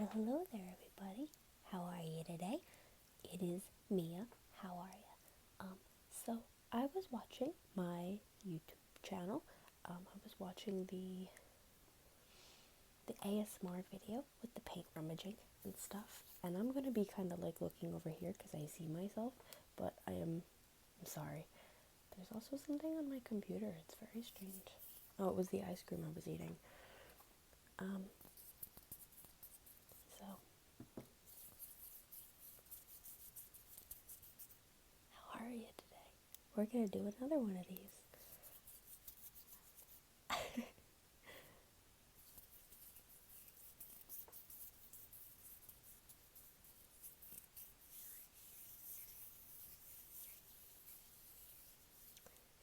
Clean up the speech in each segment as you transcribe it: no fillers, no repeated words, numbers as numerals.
Well, hello there, everybody. How are you today? It is Mia. How are you? So I was watching my YouTube channel. I was watching the ASMR video with the paint rummaging and stuff, and I'm gonna be kind of like looking over here because I see myself, but I'm sorry. There's also something on my computer. It's very strange. Oh, it was the ice cream I was eating. So how are you today? We're gonna do another one of these.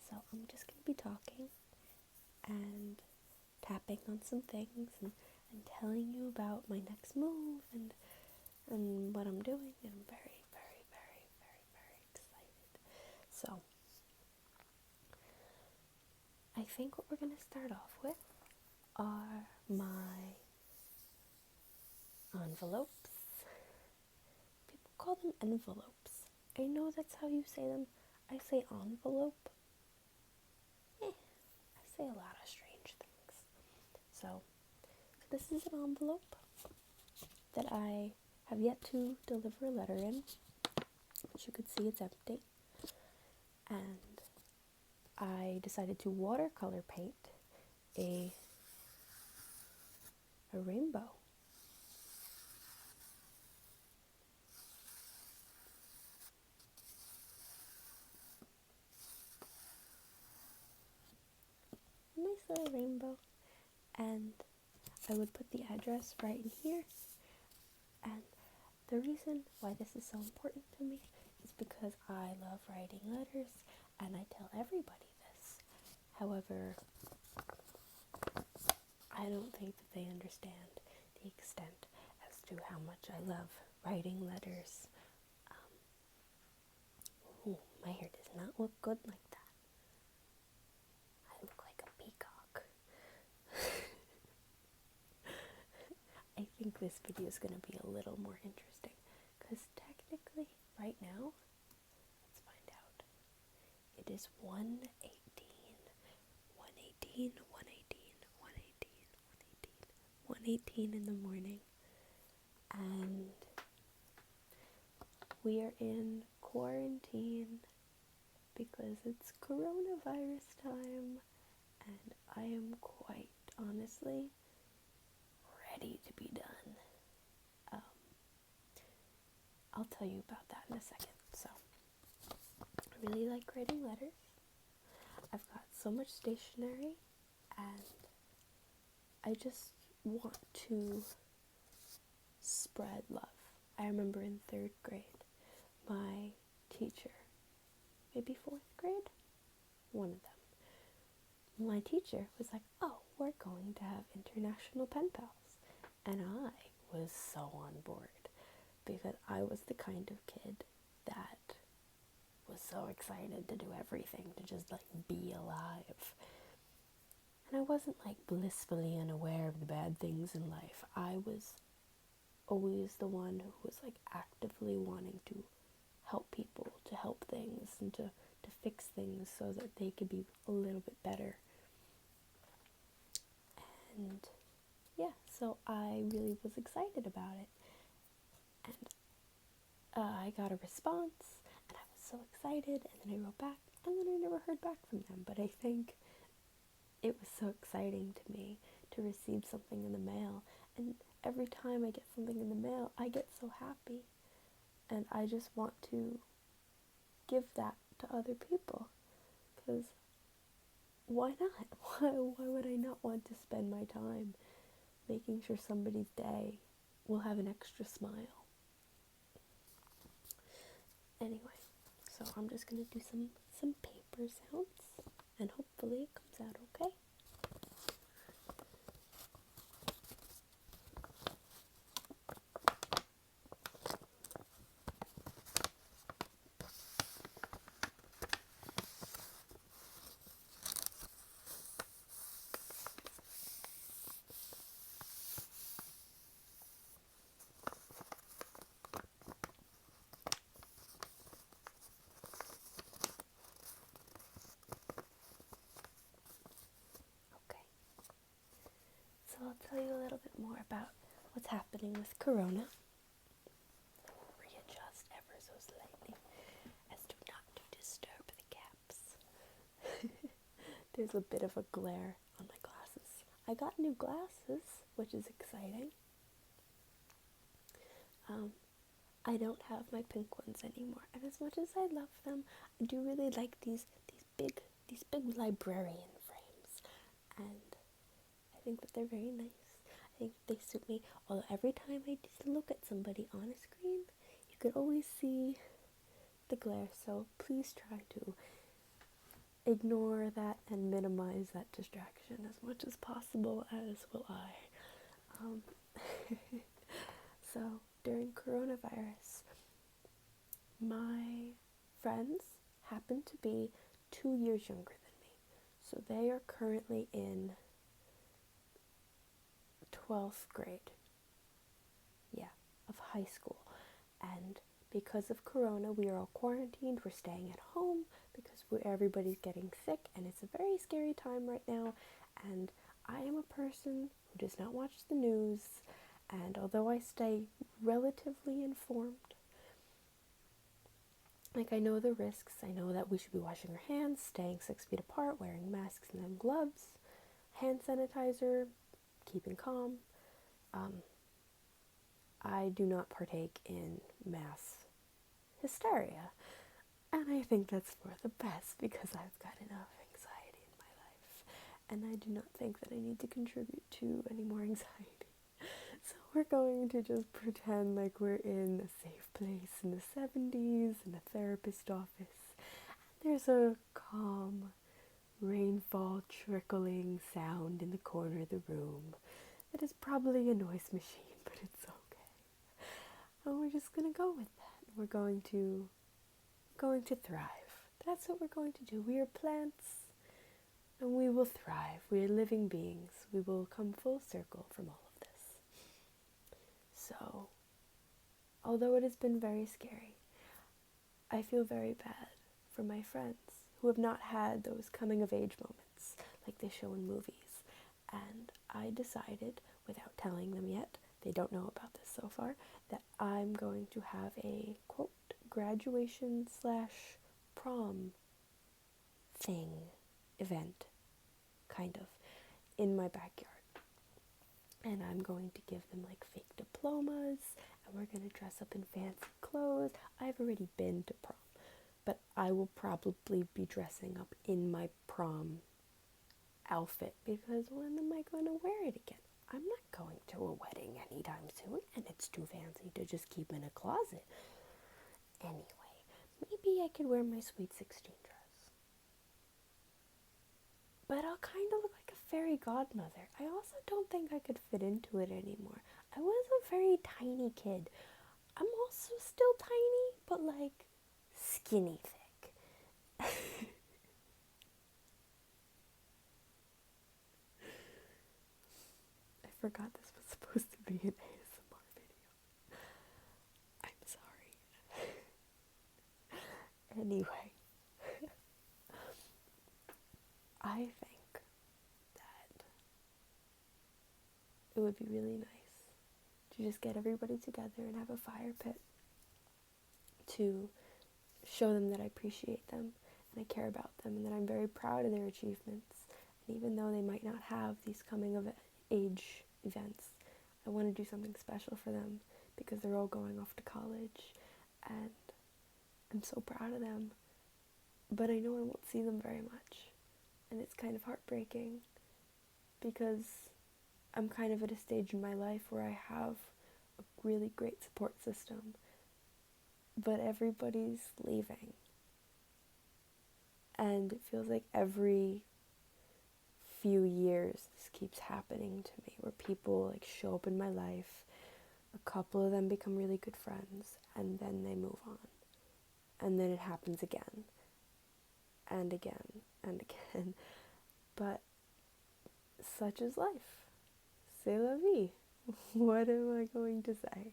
So I'm just going to be talking and tapping on some things and telling you about my next move and what I'm doing. And I'm very, very, very, very, very excited. So I think what we're going to start off with are my envelopes. People call them envelopes. I know that's how you say them. I say envelope. I say a lot of strange things. So this is an envelope that I have yet to deliver a letter in. As you can see, it's empty. And I decided to watercolor paint a rainbow. A nice little rainbow. And I would put the address right in here. And the reason why this is so important to me is because I love writing letters and I tell everybody this. However, I don't think that they understand the extent as to how much I love writing letters. My hair does not look good like that. I look like a peacock. I think this video is going to be a little more interesting because technically right now, let's find out, it is 1:18 in the morning, and we are in quarantine because it's coronavirus time, and I am quite honestly ready to be done. I'll tell you about that in a second. So, I really like writing letters. I've got so much stationery, and I just want to spread love. I remember in 3rd grade, my teacher, maybe 4th grade, one of them, my teacher was like, oh, we're going to have international pen pals. And I was so on board because I was the kind of kid that was so excited to do everything, to just like be alive. And I wasn't like blissfully unaware of the bad things in life. I was always the one who was like actively wanting to help people, to help things, and to fix things so that they could be a little bit better. And yeah, so I really was excited about it. And I got a response, and I was so excited, and then I wrote back, and then I never heard back from them. But I think it was so exciting to me to receive something in the mail, and every time I get something in the mail, I get so happy, and I just want to give that to other people, because why not? Why would I not want to spend my time making sure somebody's day will have an extra smile? Anyway, so I'm just going to do some paper sounds, and hopefully it comes out okay. I'll tell you a little bit more about what's happening with Corona. Readjust ever so slightly as to not to disturb the caps. There's a bit of a glare on my glasses. I got new glasses, which is exciting. I don't have my pink ones anymore, and as much as I love them, I do really like these big librarian frames, and I think that they're very nice. I think they suit me. Although every time I just look at somebody on a screen, you could always see the glare. So please try to ignore that and minimize that distraction as much as possible, as will I. So during coronavirus, my friends happen to be 2 years younger than me. So they are currently in 12th grade, of high school. And because of Corona, we are all quarantined. We're staying at home because everybody's getting sick, and it's a very scary time right now. And I am a person who does not watch the news, and although I stay relatively informed, I know the risks. I know that we should be washing our hands, staying 6 feet apart, wearing masks and then gloves, hand sanitizer, keeping calm. I do not partake in mass hysteria, and I think that's for the best because I've got enough anxiety in my life, and I do not think that I need to contribute to any more anxiety. So we're going to just pretend like we're in a safe place in the 70s in a therapist office. There's a calm rainfall trickling sound in the corner of the room. That is probably a noise machine, but it's okay. And we're just gonna go with that. We're going to thrive. That's what we're going to do. We are plants, and we will thrive. We are living beings. We will come full circle from all of this. So, although it has been very scary, I feel very bad for my friends who have not had those coming of age moments like they show in movies. And I decided, without telling them yet, they don't know about this so far, that I'm going to have a, quote, graduation / prom thing, event, kind of, in my backyard. And I'm going to give them fake diplomas, and we're going to dress up in fancy clothes. I've already been to prom, but I will probably be dressing up in my prom outfit because when am I going to wear it again? I'm not going to a wedding anytime soon, and it's too fancy to just keep in a closet. Anyway, maybe I could wear my Sweet 16 dress. But I'll kind of look like a fairy godmother. I also don't think I could fit into it anymore. I was a very tiny kid. I'm also still tiny, but skinny thick. I forgot this was supposed to be an ASMR video. I'm sorry. Anyway, I think that it would be really nice to just get everybody together and have a fire pit to show them that I appreciate them and I care about them and that I'm very proud of their achievements. And even though they might not have these coming of age events, I want to do something special for them because they're all going off to college and I'm so proud of them. But I know I won't see them very much. And it's kind of heartbreaking because I'm kind of at a stage in my life where I have a really great support system, but everybody's leaving. And it feels like every few years this keeps happening to me, where people show up in my life, a couple of them become really good friends, and then they move on. And then it happens again, and again, and again. But such is life. C'est la vie. What am I going to say?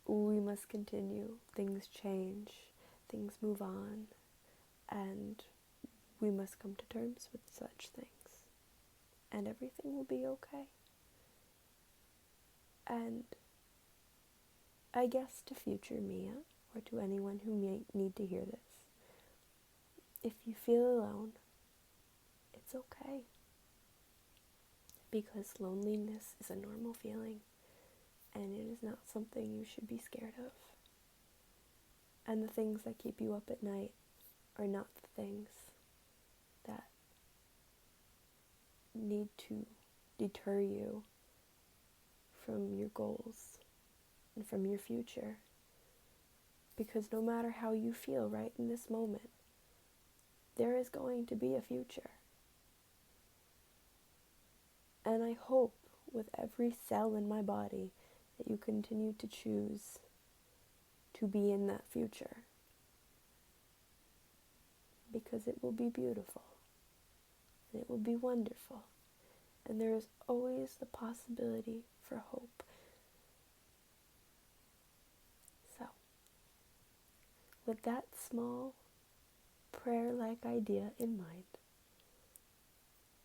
We must continue. Things change. Things move on. And we must come to terms with such things. And everything will be okay. And I guess to future Mia, or to anyone who may need to hear this, if you feel alone, it's okay. Because loneliness is a normal feeling, and it is not something you should be scared of. And the things that keep you up at night are not the things that need to deter you from your goals and from your future. Because no matter how you feel right in this moment, there is going to be a future. And I hope with every cell in my body that you continue to choose to be in that future. Because it will be beautiful. And it will be wonderful. And there is always the possibility for hope. So, with that small prayer-like idea in mind,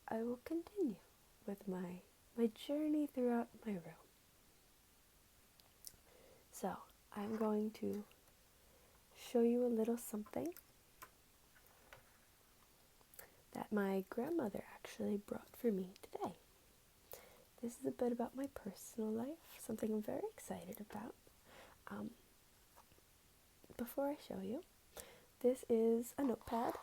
I will continue with my journey throughout my room. So, I'm going to show you a little something that my grandmother actually brought for me today. This is a bit about my personal life, something I'm very excited about. Before I show you, this is a notepad.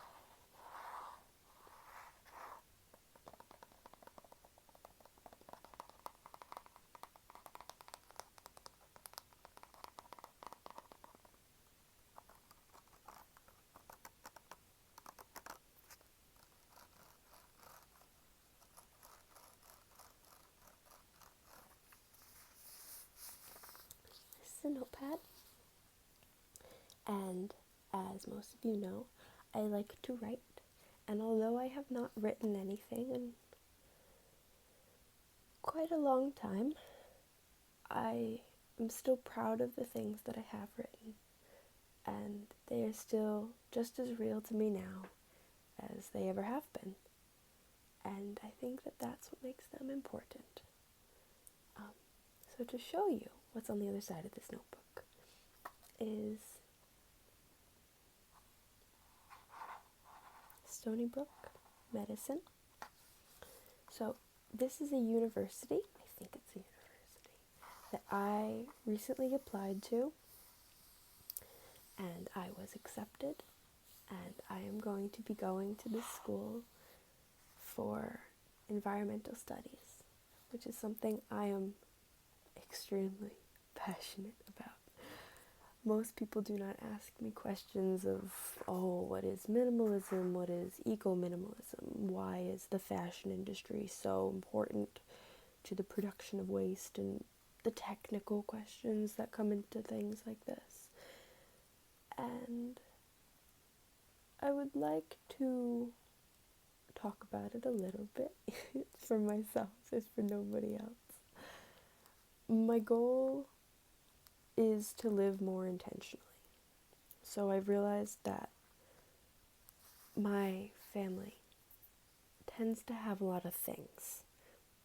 This is a notepad. And as most of you know, I like to write. And although I have not written anything in quite a long time, I am still proud of the things that I have written. And they are still just as real to me now as they ever have been. And I think that that's what makes them important. So to show you what's on the other side of this notebook is Stony Brook Medicine. So this is a university, I think it's a university, that I recently applied to, and I was accepted, and I am going to be going to this school for environmental studies, which is something I am extremely passionate about. Most people do not ask me questions of, what is minimalism? What is eco-minimalism? Why is the fashion industry so important to the production of waste? And the technical questions that come into things like this. And I would like to talk about it a little bit for myself, just for nobody else. My goal is to live more intentionally. So I've realized that my family tends to have a lot of things.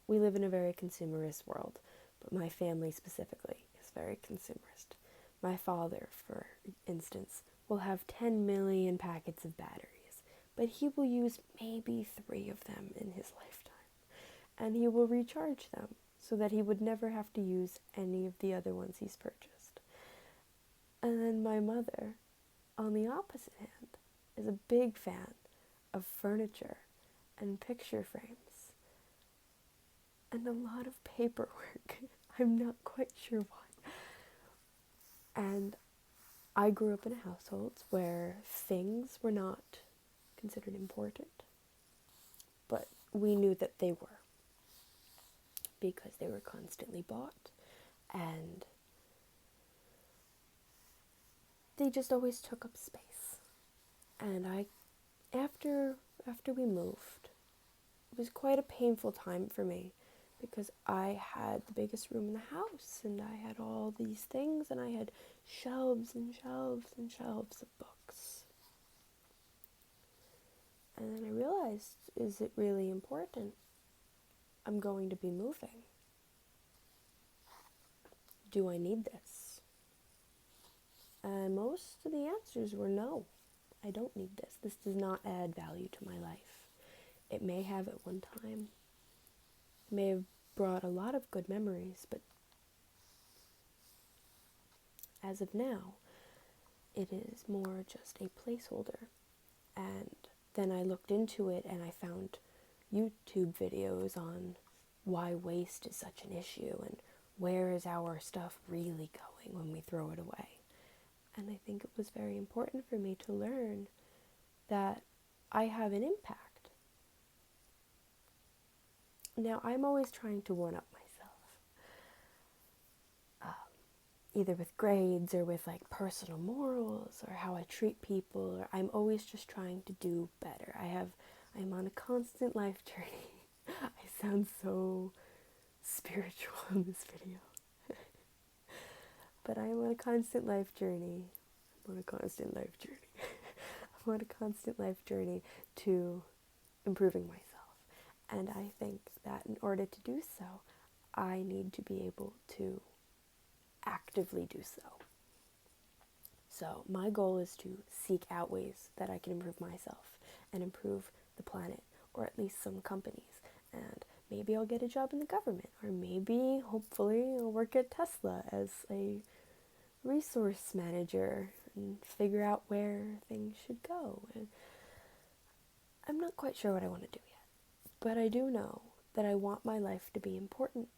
We live in a very consumerist world, but my family specifically is very consumerist. My father, for instance, will have 10 million packets of batteries, but he will use maybe 3 of them in his lifetime. And he will recharge them so that he would never have to use any of the other ones he's purchased. And then my mother, on the opposite hand, is a big fan of furniture and picture frames and a lot of paperwork. I'm not quite sure why. And I grew up in a household where things were not considered important, but we knew that they were, because they were constantly bought, and they just always took up space. And after we moved, it was quite a painful time for me, because I had the biggest room in the house, and I had all these things, and I had shelves and shelves and shelves of books. And then I realized, is it really important? I'm going to be moving. do I need this? And most of the answers were no, I don't need this. This does not add value to my life. It may have at one time. It may have brought a lot of good memories, but as of now, it is more just a placeholder. And then I looked into it and I found YouTube videos on why waste is such an issue and where is our stuff really going when we throw it away. And I think it was very important for me to learn that I have an impact. Now, I'm always trying to one-up myself, either with grades or with like personal morals or how I treat people, or I'm always just trying to do better. I'm on a constant life journey. I sound so spiritual in this video. But I am on a constant life journey. I'm on a constant life journey. I'm on a constant life journey to improving myself. And I think that in order to do so, I need to be able to actively do so. So my goal is to seek out ways that I can improve myself and improve the planet, or at least some companies. And maybe I'll get a job in the government, or maybe, hopefully, I'll work at Tesla as a resource manager and figure out where things should go. And I'm not quite sure what I want to do yet, but I do know that I want my life to be important.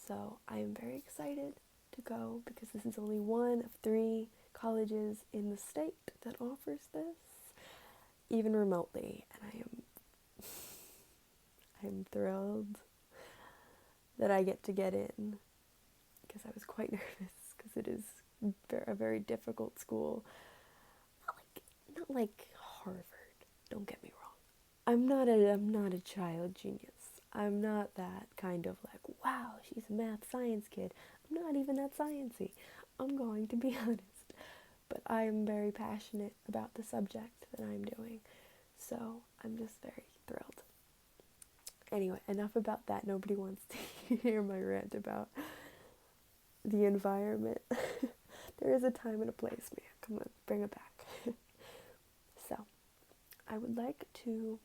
So I am very excited to go, because this is only one of 3 colleges in the state that offers this, even remotely, and I'm thrilled that I get in, because I was quite nervous, because it is a very difficult school. Not like Harvard, don't get me wrong. I'm not a child genius. I'm not that kind of like, wow, she's a math science kid. I'm not even that sciencey. I'm going to be honest. But I am very passionate about the subject that I'm doing. So I'm just very thrilled. Anyway, enough about that. Nobody wants to hear my rant about the environment. There is a time and a place, man. Come on, bring it back. So, I would like to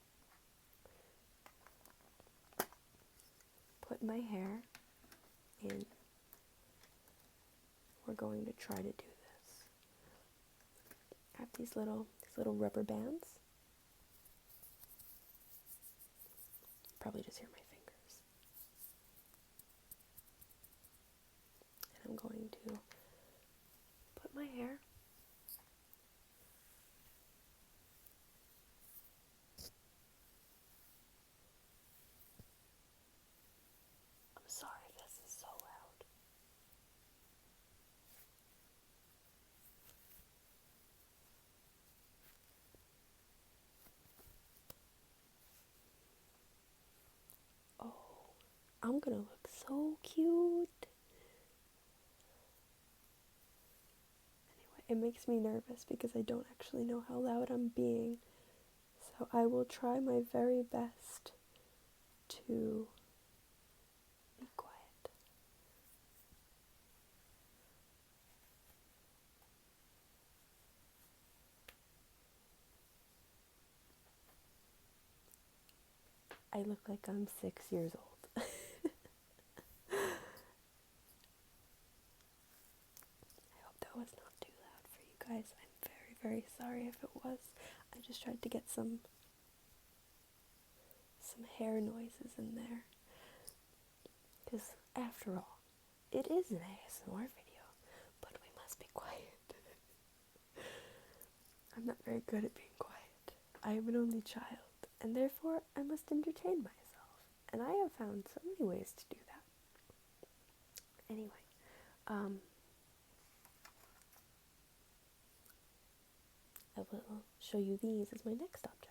put my hair in. We're going to try to do this. I have these little rubber bands. Probably just hear my fingers. And I'm going to put my hair sorry, this is so loud. Oh, I'm gonna look so cute. Anyway, it makes me nervous because I don't actually know how loud I'm being. So I will try my very best to be quiet. I look like I'm 6 years old. I hope that was not too loud for you guys. I'm very, very sorry if it was. I just tried to get some hair noises in there. Because after all, it is an ASMR video, but we must be quiet. I'm not very good at being quiet. I am an only child, and therefore I must entertain myself. And I have found so many ways to do that. Anyway, I will show you these as my next object.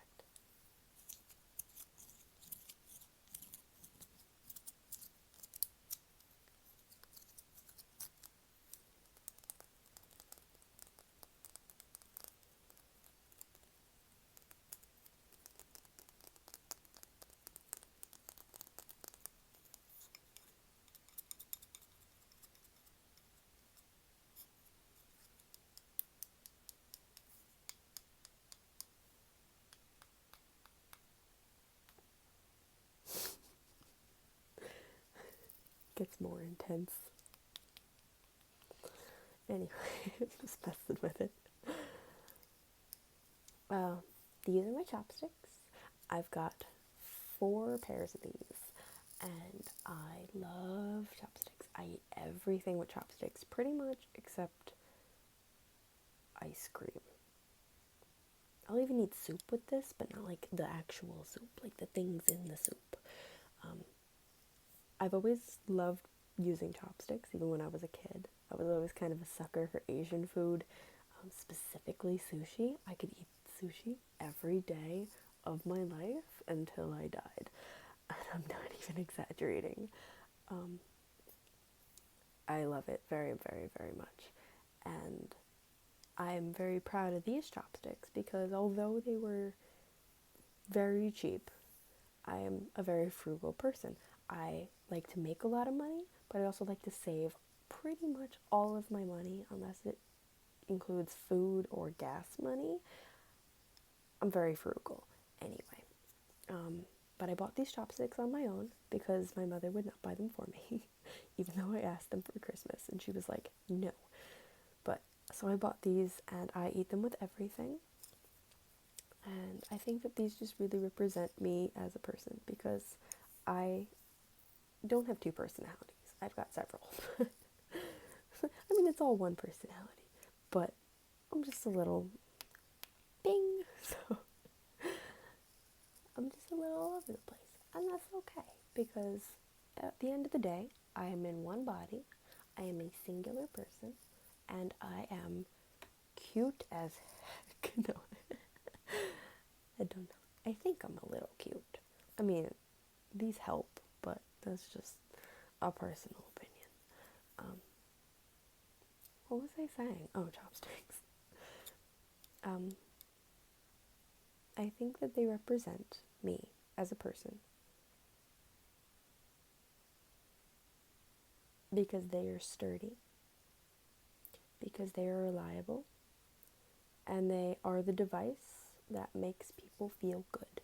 gets more intense. Anyway, just messing with it. These are my chopsticks. I've got 4 pairs of these, and I love chopsticks. I eat everything with chopsticks, pretty much, except ice cream. I'll even eat soup with this, but not like the actual soup, like the things in the soup. I've always loved using chopsticks, even when I was a kid. I was always kind of a sucker for Asian food, specifically sushi. I could eat sushi every day of my life until I died. And I'm not even exaggerating. I love it very, very, very much. And I'm very proud of these chopsticks because although they were very cheap, I am a very frugal person. I like to make a lot of money, but I also like to save pretty much all of my money unless it includes food or gas money. I'm very frugal anyway. But I bought these chopsticks on my own because my mother would not buy them for me, even though I asked them for Christmas, and she was like, no. But so I bought these, and I eat them with everything. And I think that these just really represent me as a person because I don't have 2 personalities. I've got several. I mean, it's all one personality, but I'm just a little bing, so I'm just a little all over the place, and that's okay, because at the end of the day, I am in one body, I am a singular person, and I am cute as heck. No, I don't know. I think I'm a little cute. I mean, these help, but that's just a personal opinion. What was I saying? Oh, chopsticks. I think that they represent me as a person because they are sturdy, because they are reliable, and they are the device that makes people feel good.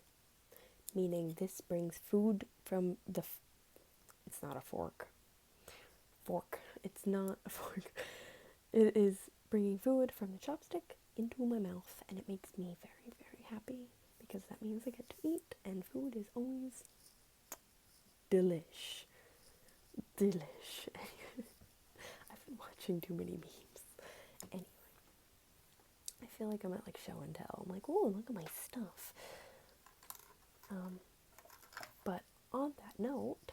Meaning this brings food from the... It's not a fork. It's not a fork. It is bringing food from the chopstick into my mouth, and it makes me very, very happy because that means I get to eat, and food is always delish. I've been watching too many memes. Anyway, I feel like I'm at like show and tell. I'm like, oh, look at my stuff. But on that note,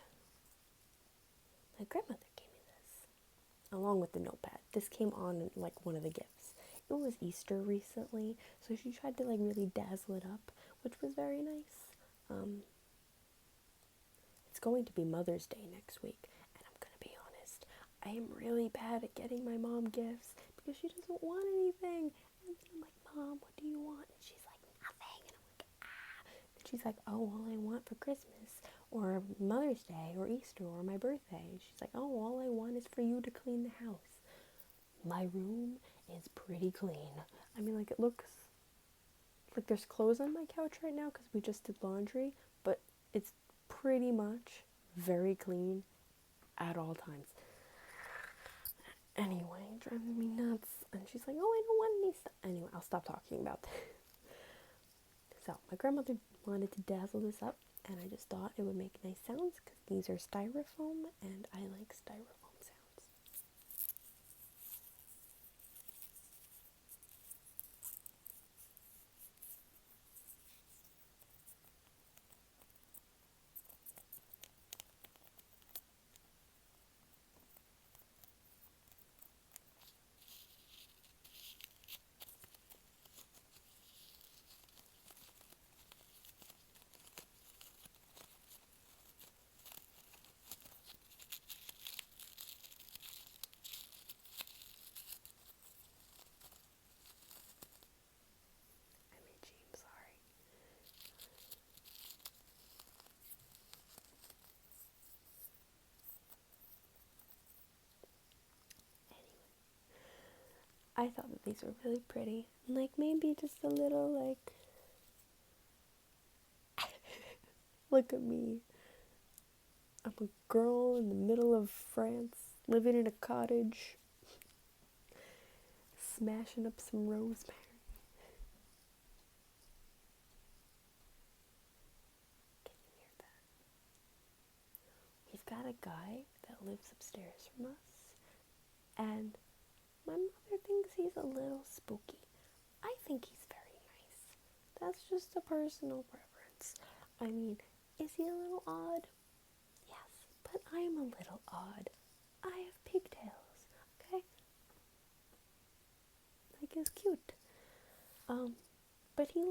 my grandmother gave me this, along with the notepad. This came on like one of the gifts. It was Easter recently, so she tried to like really dazzle it up, which was very nice. It's going to be Mother's Day next week, and I'm gonna be honest, I am really bad at getting my mom gifts because she doesn't want anything. And then I'm like, Mom, what do you want? And she's like, nothing. And I'm like, ah. And she's like, oh, all I want for Christmas or Mother's Day or Easter or my birthday. And she's like, oh, all I want is for you to clean the house. My room is pretty clean. I mean, like, it looks like there's clothes on my couch right now because we just did laundry, but it's pretty much very clean at all times. Anyway, driving me nuts. And she's like, oh, I don't want any stuff. Anyway, I'll stop talking about that. So, my grandmother wanted to dazzle this up, and I just thought it would make nice sounds because these are styrofoam, and I like styrofoam sounds. I'm itchy, I'm sorry. I thought that these were really pretty. Like, maybe just a little, like... Look at me. I'm a girl in the middle of France, living in a cottage, smashing up some rosemary. Can you hear that? We've got a guy that lives upstairs from us, and my mother thinks he's a little spooky. I think he's very nice. That's just a personal preference. I mean, is he a little odd? Yes, but I am a little odd. I have pigtails, okay? Like, it's cute. But he's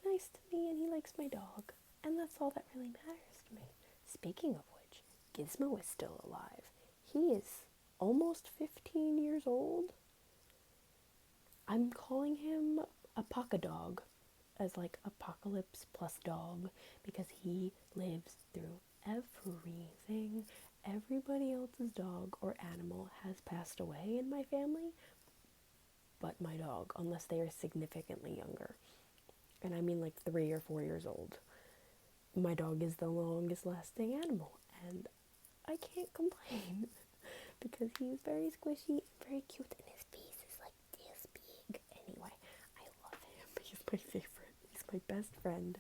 nice to me and he likes my dog. And that's all that really matters to me. Speaking of which, Gizmo is still alive. He is almost 15 years old. I'm calling him Apoca Dog, as like apocalypse plus dog, because he lives through everything. Everybody else's dog or animal has passed away in my family, but my dog, unless they are significantly younger. And I mean like 3 or 4 years old. My dog is the longest lasting animal, and I can't complain because he's very squishy and very cute, and his face is like this big. Anyway, I love him. He's my favorite. He's my best friend.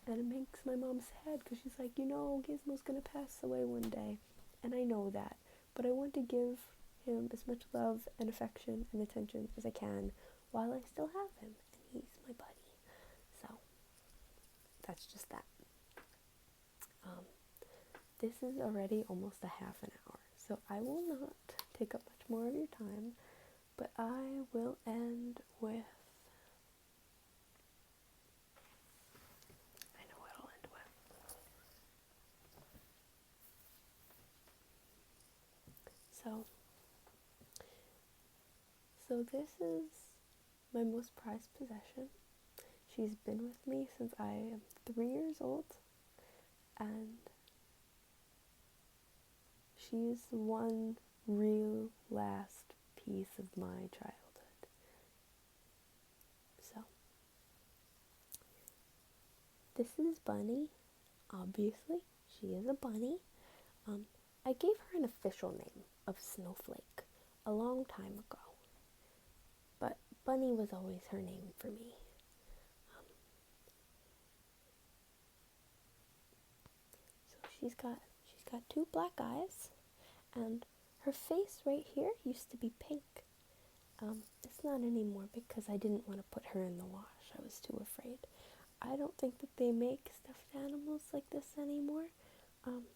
And it makes my mom sad because she's like, Gizmo's gonna pass away one day. And I know that. But I want to give him as much love and affection and attention as I can while I still have him. And he's my buddy. So, that's just that. This is already almost a half an hour. So I will not take up much more of your time. But I will end with... I know what I'll end with. So this is my most prized possession. She's been with me since I am 3 years old, and she's one real last piece of my childhood. So, this is Bunny. Obviously, she is a bunny. I gave her an official name of Snowflake a long time ago, but Bunny was always her name for me. So she's got 2 black eyes, and her face right here used to be pink. It's not anymore because I didn't want to put her in the wash. I was too afraid. I don't think that they make stuffed animals like this anymore. Bunny,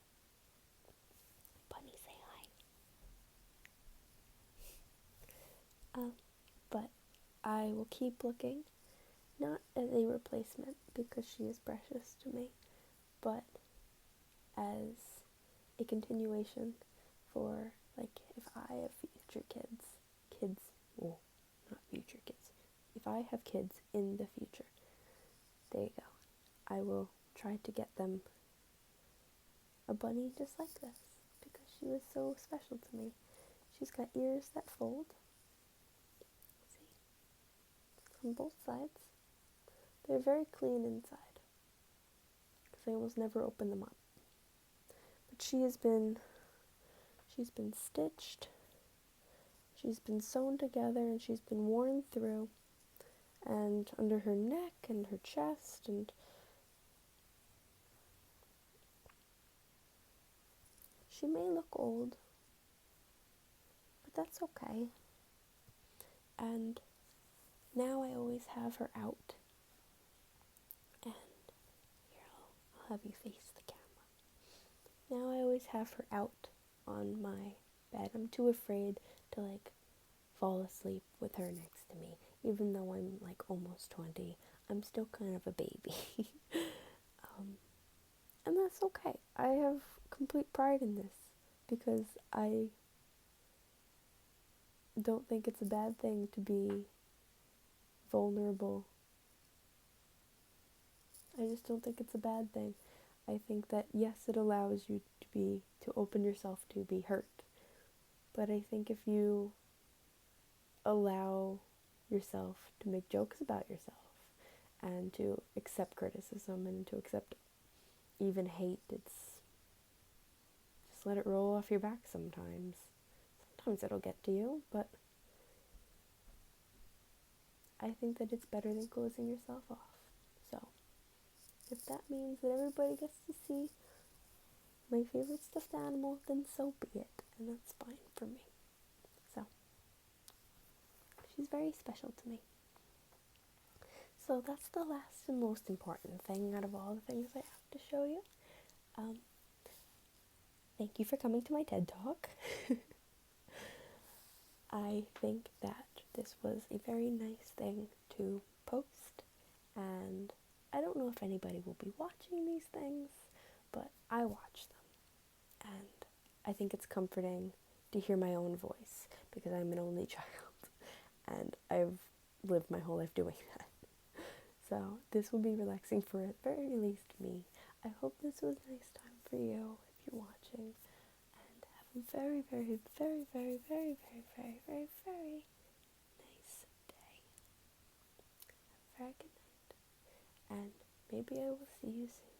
say hi. But I will keep looking, not as a replacement because she is precious to me, but as a continuation for, like, if I have future kids, well, not future kids, if I have kids in the future, there you go, I will try to get them a bunny just like this, because she was so special to me. She's got ears that fold, see, on both sides. They're very clean inside, because I almost never open them up. But she's been stitched, she's been sewn together, and she's been worn through, and under her neck and her chest, and she may look old, but that's okay. And now I always have her out, and here, I'll have you face the camera. Now I always have her out on my bed. I'm too afraid to, like, fall asleep with her next to me. Even though I'm, like, almost 20, I'm still kind of a baby. And that's okay. I have complete pride in this, because I don't think it's a bad thing to be vulnerable. I just don't think it's a bad thing. I think that, yes, it allows you to open yourself to be hurt. But I think if you allow yourself to make jokes about yourself, and to accept criticism, and to accept even hate, let it roll off your back sometimes. Sometimes it'll get to you, but I think that it's better than closing yourself off. So, if that means that everybody gets to see my favorite stuffed animal, then so be it. And that's fine for me. So, she's very special to me. So that's the last and most important thing out of all the things I have to show you. Thank you for coming to my TED Talk. I think that this was a very nice thing to post, and I don't know if anybody will be watching these things, but I watch them, and I think it's comforting to hear my own voice, because I'm an only child, and I've lived my whole life doing that. So this will be relaxing for at very least me. I hope this was a nice time for you if you're watching. And have a very, very, very, very, very, very, very, very, very nice day. Have a very good night. And maybe I will see you soon.